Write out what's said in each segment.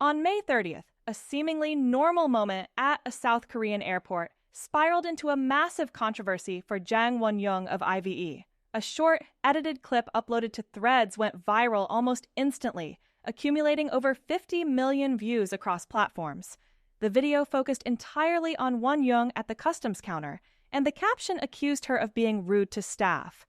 On May 30th, a seemingly normal moment at a South Korean airport spiraled into a massive controversy for Jang Wonyoung of IVE. A short, edited clip uploaded to Threads went viral almost instantly, accumulating over 50 million views across platforms. The video focused entirely on Wonyoung at the customs counter, and the caption accused her of being rude to staff.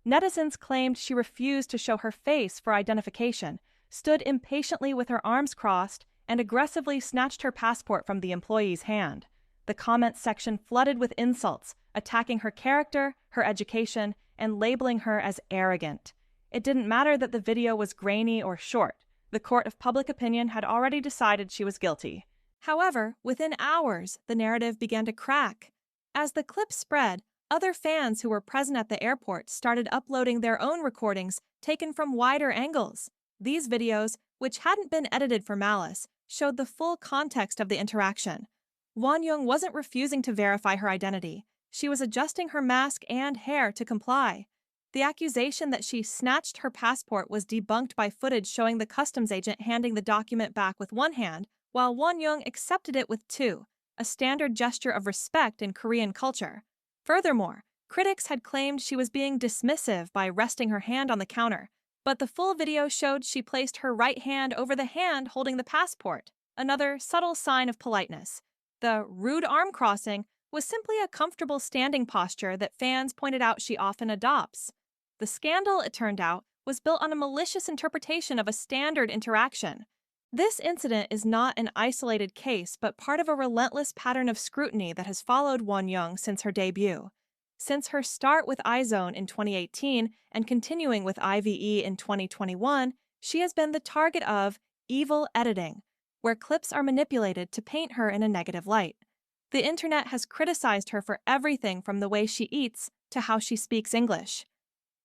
Netizens claimed she refused to show her face for identification, stood impatiently with her arms crossed, and aggressively snatched her passport from the employee's hand. The comments section flooded with insults, attacking her character, her education, and labeling her as arrogant. It didn't matter that the video was grainy or short. The court of public opinion had already decided she was guilty. However, within hours, the narrative began to crack. As the clip spread, other fans who were present at the airport started uploading their own recordings taken from wider angles. These videos, which hadn't been edited for malice, showed the full context of the interaction. Wonyoung wasn't refusing to verify her identity. She was adjusting her mask and hair to comply. The accusation that she snatched her passport was debunked by footage showing the customs agent handing the document back with one hand, while Wonyoung accepted it with two, a standard gesture of respect in Korean culture. Furthermore, critics had claimed she was being dismissive by resting her hand on the counter, but the full video showed she placed her right hand over the hand holding the passport, another subtle sign of politeness. The rude arm crossing was simply a comfortable standing posture that fans pointed out she often adopts. The scandal, it turned out, was built on a malicious interpretation of a standard interaction. This incident is not an isolated case, but part of a relentless pattern of scrutiny that has followed Wonyoung since her debut. Since her start with iZone in 2018 and continuing with IVE in 2021, she has been the target of evil editing, where clips are manipulated to paint her in a negative light. The internet has criticized her for everything from the way she eats to how she speaks English.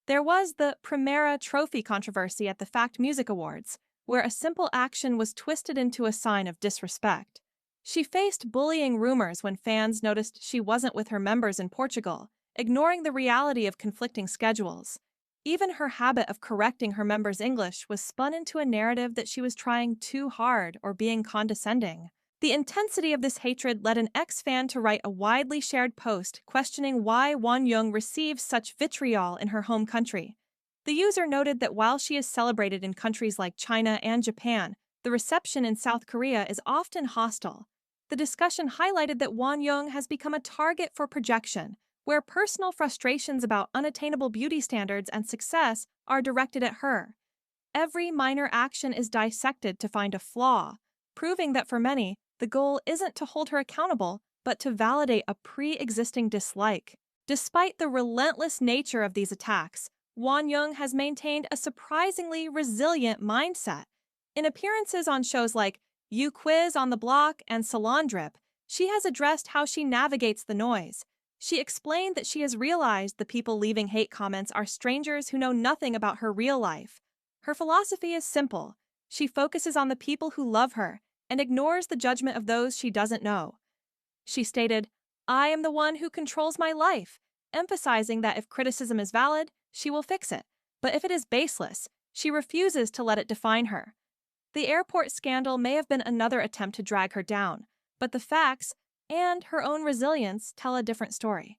There was the Primera Trophy controversy at the Fact Music Awards, where a simple action was twisted into a sign of disrespect. She faced bullying rumors when fans noticed she wasn't with her members in Portugal, ignoring the reality of conflicting schedules. Even her habit of correcting her members' English was spun into a narrative that she was trying too hard or being condescending. The intensity of this hatred led an ex-fan to write a widely shared post questioning why Wonyoung receives such vitriol in her home country. The user noted that while she is celebrated in countries like China and Japan, the reception in South Korea is often hostile. The discussion highlighted that Wonyoung has become a target for projection, where personal frustrations about unattainable beauty standards and success are directed at her. Every minor action is dissected to find a flaw, proving that for many, the goal isn't to hold her accountable, but to validate a pre-existing dislike. Despite the relentless nature of these attacks, Wonyoung has maintained a surprisingly resilient mindset. In appearances on shows like You Quiz on the Block and Salon Drip, she has addressed how she navigates the noise. She explained that she has realized the people leaving hate comments are strangers who know nothing about her real life. Her philosophy is simple. She focuses on the people who love her and ignores the judgment of those she doesn't know. She stated, "I am the one who controls my life," emphasizing that if criticism is valid, she will fix it. But if it is baseless, she refuses to let it define her. The airport scandal may have been another attempt to drag her down, but the facts and her own resilience tell a different story.